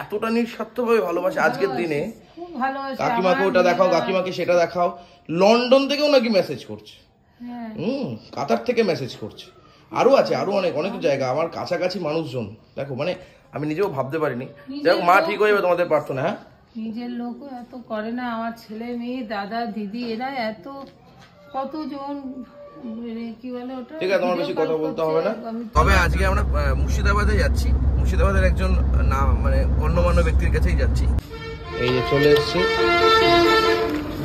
এতটা নিঃস্বার্থভাবে ভালোবাসে আজকের দিনে। কাকিমাকে ওটা দেখাও, কাকিমাকে সেটা দেখাও। লন্ডন থেকেও নাকি মেসেজ করছে, কাতার থেকে মেসেজ করছে, আরো আছে, আরো অনেক অনেক জায়গা। আমার কাছাকাছি মানুষজন দেখো, মানে আমি নিজেও ভাবতে পারিনি। যাই হোক, মা ঠিক হয়ে যাবে, তোমাদের প্রার্থনা। হ্যাঁ, নিজের লোক এত করে না, আমার ছেলে মেয়ে দাদা দিদি এরা এত কতজন কি বলে ওটা। ঠিক আছে, তোমার বেশি কথা বলতে হবে না। তবে আজকে আমরা মুর্শিদাবাদে যাচ্ছি, মুর্শিদাবাদের একজন নাম মানে গণ্যমান্য ব্যক্তির কাছেই যাচ্ছি। এই যে চলে এসছে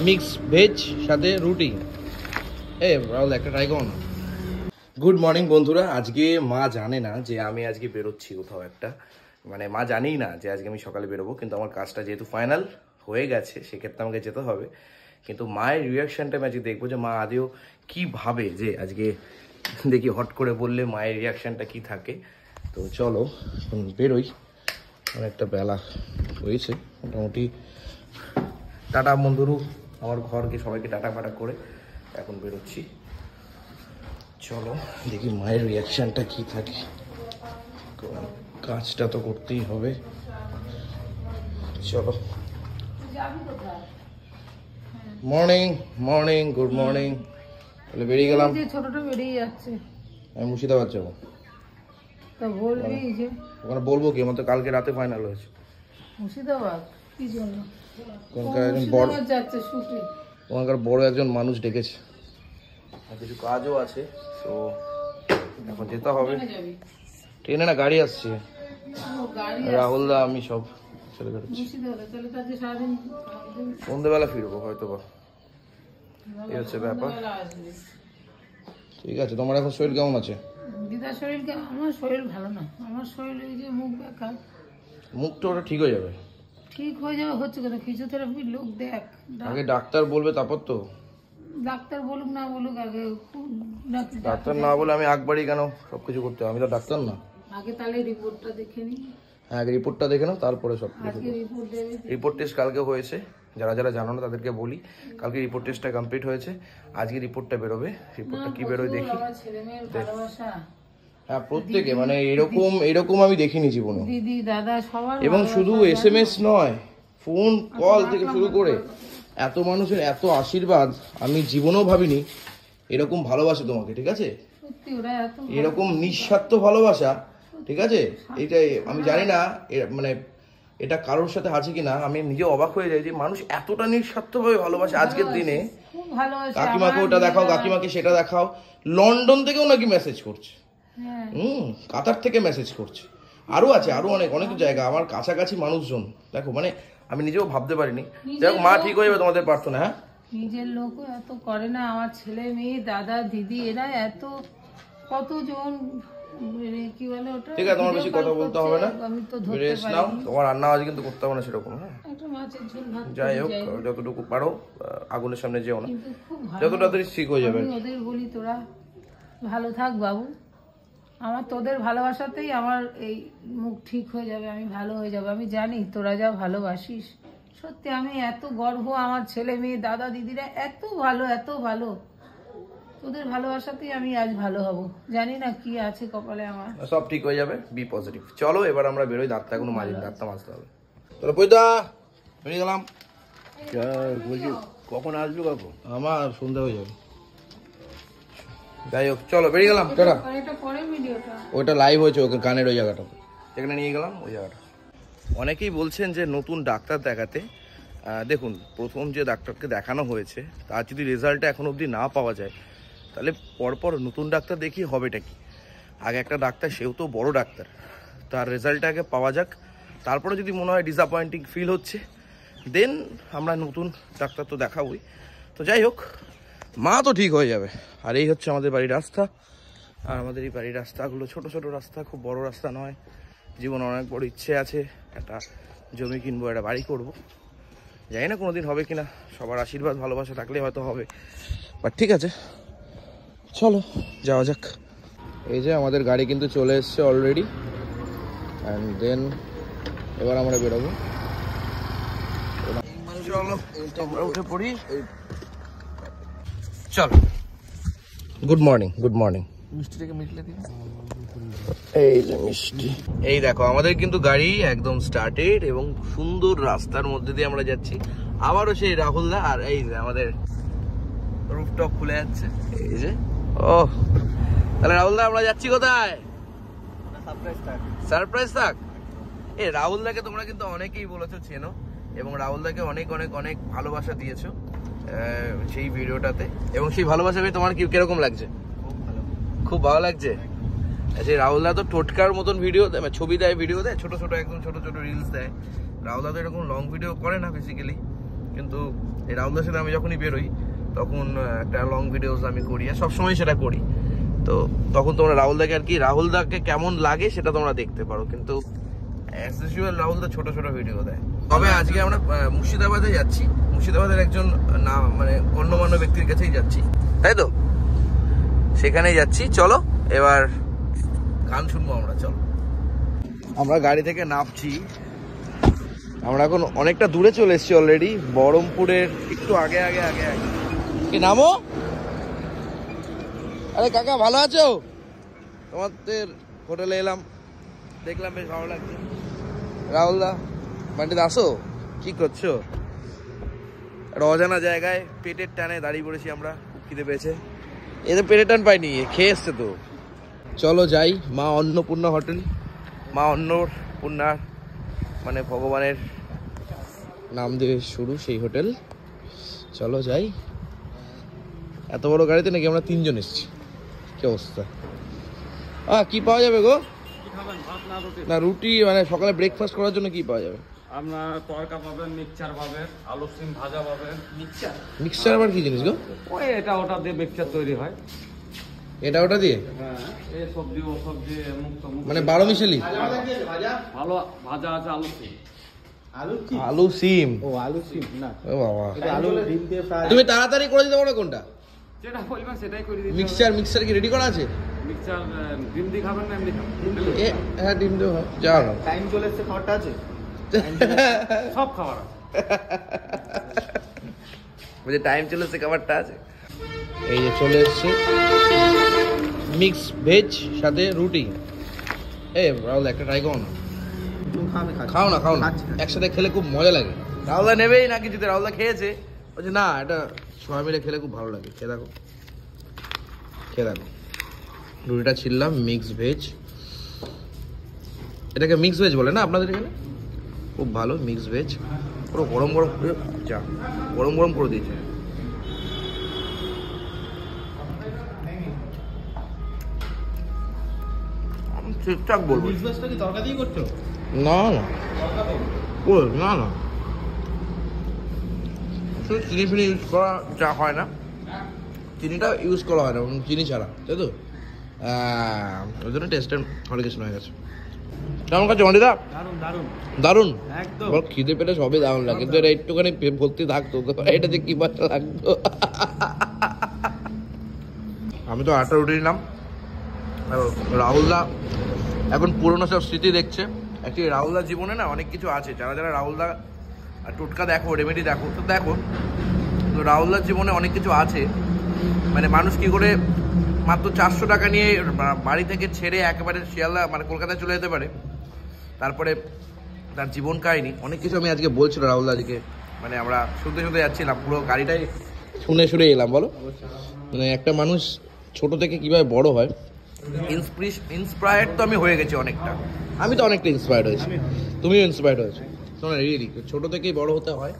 মিক্স ভেজ সাথে রুটি। রাহুল একটা ট্রাই করো না। গুড মর্নিং বন্ধুরা। আজকে মা জানে না যে আমি আজকে বেরোচ্ছি কোথাও একটা, মানে মা জানেই না যে আজকে আমি সকালে বেরোবো, কিন্তু আমার কাজটা যেহেতু ফাইনাল হয়ে গেছে সেক্ষেত্রে আমাকে যেতে হবে। কিন্তু মায়ের রিয়াকশানটা আমি আজকে দেখবো যে মা আদেও কি ভাবে, যে আজকে দেখি হট করে বললে মায়ের রিয়াকশানটা কি থাকে। তো চলো বেরোই, অনেকটা বেলা হয়েছে মোটামুটি। টাটা বন্ধুরু, আমার ঘরকে সবাইকে টাটা ফাটা করে এখন বেরোচ্ছি। চলো দেখি মায়ের রিয়াকশানটা কি থাকে, কাজটা তো করতেই হবে। চলো। Morning morning, good morning. তাহলে বেরিয়ে গেলাম। ছোটটা বেরিয়ে যাচ্ছে, আমি মুর্শিদাবাদ যাবো। তা বলবি যে ওখানে বলবো কি, আমার তো কালকে রাতে ফাইনাল হয়েছে। মুর্শিদাবাদ কি জন্য? ওখানকার একজন বড় যাচ্ছে শুটিং, ওখানকার বড় একজন মানুষ ডেকেছে, আর কিছু কাজও আছে, তো এখন যেতে হবে। ট্রেনে না, গাড়ি আসছে, রাহুল দা আমি সব চলে বেরোচ্ছি। সন্ধ্যেবেলা ফিরবো হয়তো বা, এই হচ্ছে ব্যাপার। ঠিক আছে, তোমার এখন শরীর কেমন আছে? দিদার শরীর কেমন? আমার শরীর ভালো না, আমার শরীর এই যে মুখ ব্যথা। মুখটা ওটা ঠিক হয়ে যাবে, ঠিক হয়ে যাবে হচ্ছে কেন? ফিজিওথেরাপির লোক দেখ, আগে ডাক্তার বলবে তারপর তো। ডাক্তার বলুক না বলুক, আগে ডাক্তার না বলে আমি আগবাড়ি কেন সবকিছু করতে হবে? আমি তো ডাক্তার না। আগে তাহলে রিপোর্টটা দেখে নি। হ্যাঁ, আগে রিপোর্টটা দেখে নাও, তারপরে সব কিছু। রিপোর্ট টেস্ট কালকে হয়েছে, যারা যারা জানো না তাদেরকে বলি, কালকে রিপোর্ট টেস্টটা কমপ্লিট হয়েছে, আজকে রিপোর্টটা বেরোবে। রিপোর্টটা কি বেরোয় দেখি। হ্যাঁ, প্রত্যেকে মানে এরকম আমি দেখিনি জীবনে, দিদি দাদা সবার। এবং শুধু SMS নয়, ফোন কল থেকে শুরু করে এত মানুষের এত আশীর্বাদ আমি জীবনেও ভাবিনি এরকম ভালোবাসে তোমাকে। ঠিক আছে, এরকম নিঃস্বার্থ ভালোবাসা। ঠিক আছে, এইটাই আমি জানি না মানে এটা কারোর সাথে আছে কিনা, আমি নিজে অবাক হয়ে যাই যে মানুষ এতটা নিঃস্বার্থভাবে ভালোবাসে আজকের দিনে। কাকিমাকে ওটা দেখাও, কাকিমাকে সেটা দেখাও। লন্ডন থেকেও নাকি মেসেজ করছে, কাতার থেকে মেসেজ করছে, আরো আছে, আরো অনেক অনেক জায়গা। আমার কাছাকাছি মানুষজন দেখো, মানে আমি নিজেও ভাবতে পারিনি। যাই হোক, মা ঠিক হয়ে যাবে, তোমাদের প্রার্থনা। হ্যাঁ, নিজের লোক এত করে না, আমার ছেলে মেয়ে দাদা দিদি এরা এত কতজন কি বলে ওটা। ঠিক আছে, তোমার বেশি কথা বলতে হবে না, রেস্ট নাও। তোমার রান্না আজ কিন্তু করতে হবে না সেরকম। হ্যাঁ, যাই হোক, যতটুকু পারো আগুনের সামনে যেও না, যতটা ঠিক হয়ে যাবে। ওদের বলি তোরা ভালো থাক বাবু, আমার তোদের ভালোবাসাতেই আমার এই মুখ ঠিক হয়ে যাবে, আমি ভালো হয়ে যাবো। আমি জানি তোরা যা ভালোবাসিস, সত্যি আমি এত গর্ব, আমার ছেলে মেয়ে দাদা দিদিরা এত ভালো, এত ভালো। তোদের ভালোবাসাতেই আমি আজ ভালো হব, জানি না কি আছে কপালে আমার। সব ঠিক হয়ে যাবে, বি পজিটিভ। চলো এবার আমরা বেরোই, দাঁতটা এখনো মাজিনি, দাঁতটা মাজতে হবে। তাহলে পয়দা বেরিয়ে গেলাম। বলছি কখন আসবে কাকু? আমার সন্ধ্যা হয়ে যাবে। যাই হোক, চলো বেরিয়ে গেলাম। ওইটা লাইভ হয়েছে, ওকে গানের ওই জায়গাটা সেখানে নিয়ে গেলাম, ওই জায়গাটা। অনেকেই বলছেন যে নতুন ডাক্তার দেখাতে, দেখুন প্রথম যে ডাক্তারকে দেখানো হয়েছে তার যদি রেজাল্টটা এখন অবধি না পাওয়া যায়, তাহলে পরপর নতুন ডাক্তার দেখি হবেটা কি? আগে একটা ডাক্তার, সেও তো বড় ডাক্তার, তার রেজাল্টটা আগে পাওয়া যাক, তারপরে যদি মনে হয় ডিসঅ্যাপয়েন্টিং ফিল হচ্ছে, দেন আমরা নতুন ডাক্তার তো দেখাবই। তো যাই হোক, মা তো ঠিক হয়ে যাবে। আর এই হচ্ছে আমাদের বাড়ির রাস্তা, আর আমাদের এই বাড়ির রাস্তাগুলো ছোট ছোট রাস্তা, খুব বড় রাস্তা নয়। জীবনে অনেক বড় ইচ্ছে আছে, একটা জমি কিনবো, একটা বাড়ি করবো। জানি না কোনোদিন হবে কিনা, সবার আশীর্বাদ ভালোবাসা থাকলে হয়তো হবে, বাট ঠিক আছে চলো যাওয়া যাক। এই যে আমাদের গাড়ি কিন্তু চলে এসছে অলরেডি, অ্যান্ড দেন এবার আমরা বেরোবো। চলো আমরা উঠে পড়ি। চলো, গুড মর্নিং, গুড মর্নিং। মিষ্টিটাকে মিটলে দিন। এই যে মিষ্টি। এই দেখো আমাদের কিন্তু গাড়ি একদম স্টার্টেড এবং সুন্দর রাস্তার মধ্যে দিয়ে আমরা যাচ্ছি। আবারও সেই রাহুলদা আর এই যে আমাদের রুফটপ খুলে যাচ্ছে। এই যে ও তাহলে রাহুলদা আমরা যাচ্ছি কোথায়? সারপ্রাইজ থাক। এই রাহুলদাকে তোমরা কিন্তু অনেকেই বলেছো চেনো এবং রাহুলদাকে অনেক অনেক অনেক ভালোবাসা দিয়েছো সেই ভিডিওটাতে, এবং সেই ভালোবাসা পেয়ে তোমার কিরকম লাগছে? খুব ভালো লাগছে। সেই রাহুলদা তো টোটকার মতন ভিডিও দেয়, ছবি দেয়, ভিডিও দেয়, ছোট ছোট একদম ছোট ছোট রিলস দেয়। রাহুলদা তো এরকম লং ভিডিও করে না বেসিক্যালি, কিন্তু এই রাহুলদার সাথে আমি যখনই বেরোই তখন একটা লং ভিডিওস আমি করি আর সবসময় সেটা করি। তো তখন তোমরা রাহুলদাকে আর কি রাহুলদাকে কেমন লাগে সেটা তোমরা দেখতে পারো, কিন্তু অ্যাজ ইউজুয়াল রাহুলদা ছোট ছোট ভিডিও দেয়। তবে আজকে আমরা মুর্শিদাবাদে যাচ্ছি, মুর্শিদাবাদের একজন নাম মানে গণ্যমান্য ব্যক্তির কাছেই যাচ্ছি, তাই তো? সেখানেই যাচ্ছি। চলো এবার গান শুনবো আমরা। চলো আমরা গাড়ি থেকে নামছি। আমরা এখন অনেকটা দূরে চলে এসেছি অলরেডি, বহরমপুরের একটু আগে আগে আগে আগে। কি নামো? আরে কাকা ভালো আছো? তোমাদের হোটেলে এলাম, দেখলাম বেশ ভালো লাগছে। রাহুলদা বাড়িতে আসো, কি করছো? একটা অজানা জায়গায় পেটের টানে দাঁড়িয়ে পড়েছি আমরা, খুব খিদে পেয়েছে। এদের পেটের টান পাইনি, খেয়ে এসছে তো। চলো যাই মা অন্নপূর্ণা হোটেল। মা অন্নপূর্ণার মানে ভগবানের নাম দিয়ে শুরু সেই হোটেল। চলো যাই। এত বড় গাড়িতে নাকি আমরা 3 জন এসেছি, কি অবস্থা। কি পাওয়া যাবে গো? না রুটি মানে সকালে ব্রেকফাস্ট করার জন্য কি পাওয়া যাবে? আপনার তরকা পাবেন, মিক্সচার পাবেন, আলু সিম ভাজা পাবেন। মিক্সচার আবার কি জিনিস গো? ওই এটা ওটা দিয়ে মিক্সচার তৈরি হয়। এটা ওটা দিয়ে? হ্যাঁ, এই সবজি ও সবজি মুক্ত মানে 12 মিশালি? ভালো ভাজা আছে আলু সিম। আলু সিম? ও আলু সিম না, ও বাবা, আলু ডিম দিয়ে ফ্রাই। তুমি তাড়াতাড়ি করে দিতে পারো কোনটা? যেটা বলবেন সেটাই করে দিতে। মিক্সচার কি রেডি করা আছে? মিক্সচার ডিম দিয়ে খাবেন না এমনি খাবেন? হ্যাঁ ডিম দেবো, যাও। টাইম চলে এসেছে, খাবারটা আছে সব খাবার আছে। বুঝে টাইম চলে এসছে, খাবারটা আছে। এই যে চলে এসছে মিক্স ভেজ সাথে রুটি। রাহুল একটা ট্রাই করো না। খাও না একসাথে খেলে খুব মজা লাগে। রাহুলদা নেবেই না কিছুতে, রাহুলদা খেয়েছে, বলছে না এটা সবাই মিলে খেলে খুব ভালো লাগে। খেয়ে দেখো রুটিটা ছিললাম মিক্স ভেজ। এটাকে মিক্স ভেজ বলে না আপনাদের এখানে? খুব ভালো মিক্স ভেজ, পুরো গরম গরম করে দিয়েছে। ঠিকঠাক বলবো। বিজনেসটা কি তরকা দিয়ে করছো? না চিনি ফিনি ইউজ করা যা হয় না, চিনিটা ইউজ করা হয় না, চিনি ছাড়া, তাই তো? ওই জন্য টেস্টের ভালো কিছু হয়ে গেছে। কেমন কাছে মন্দিদা? দারুন একদম। খিদে পেটে সবই দারুন লাগে, কিন্তু এটা একটুখানি ভর্তি থাকতো, এটাতে কি বাচ্চা লাগতো। আমি তো 8টা রুটি নিলাম। রাহুলদা এখন পুরোনো সব স্মৃতি দেখছে। অ্যাকচুয়ালি রাহুলদার জীবনে না অনেক কিছু আছে, যারা রাহুলদা টোটকা দেখো, রেমেডি দেখো, তো দেখো তো রাহুলদার জীবনে অনেক কিছু আছে। মানে মানুষ কি করে মাত্র 400 টাকা নিয়ে বাড়ি থেকে ছেড়ে একেবারে শিয়ালদা মানে কলকাতায় চলে যেতে পারে, তারপরে তার জীবন কাহিনী অনেক কিছু আমি আজকে বলছিল রাহুলদা আজকে। মানে আমরা শুনতে যাচ্ছিলাম, পুরো গাড়িটাই শুনে এলাম। বলো মানে একটা মানুষ ছোট থেকে কিভাবে বড় হয়। ইন্সপায়ার্ড তো আমি হয়ে গেছি অনেকটা, আমি তো অনেকটা ইন্সপায়ার্ড হয়েছি, তুমিও ইন্সপায়ার্ড হয়েছো। শোনো রিয়েলি ছোট থেকেই বড় হতে হয়।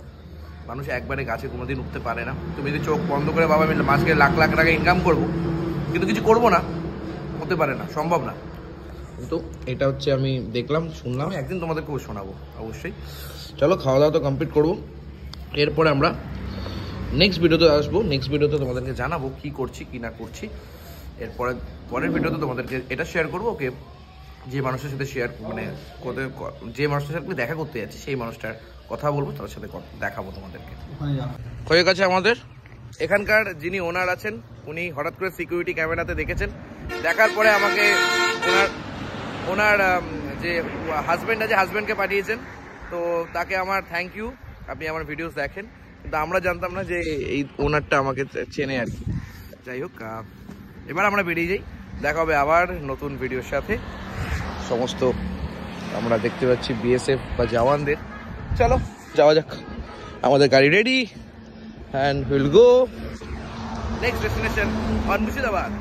মানুষ একবারে গাছে কোনোদিন উঠতে পারে না। তুমি যদি চোখ বন্ধ করে বাবা আমি মাসকে লাখ টাকা ইনকাম করবো কিন্তু কিছু করবো না, হতে পারে না, সম্ভব না। কিন্তু এটা হচ্ছে আমি দেখলাম, শুনলাম, একদিন তোমাদেরকেও শোনাবো অবশ্যই। চলো খাওয়া দাওয়া তো কমপ্লিট করবো, এরপরে আমরা নেক্সট ভিডিওতে আসবো। নেক্সট ভিডিওতে তোমাদেরকে জানাবো কি করছি কি না করছি। পরের ভিডিওতে তোমাদেরকে এটা শেয়ার করবো, ওকে যে মানুষের সাথে শেয়ার মানে যে মানুষটার সাথে দেখা করতে যাচ্ছি সেই মানুষটার কথা বলবো, তার সাথে দেখাবো তোমাদেরকে। হয়ে গেছে আমাদের এখানকার যিনি ওনার আছেন, উনি হঠাৎ করে সিকিউরিটি ক্যামেরাতে দেখেছেন, দেখার পরে আমাকে ওনার যে হাজব্যান্ড আছে হাজব্যান্ডকে পাঠিয়েছেন। তো তাকে আমার থ্যাংক ইউ, আপনি আমার ভিডিওস দেখেন। কিন্তু আমরা জানতাম না যে এই ওনারটা আমাকে চেনে আর কি। যাই হোক, এবার আমরা বেরিয়ে যাই। দেখা হবে আবার নতুন ভিডিওর সাথে। সমস্ত আমরা দেখতে পাচ্ছি বিএসএফ বা জওয়ানদের। চলো যাওয়া যাক, আমাদের গাড়ি ready and will go next destination on Murshidabad.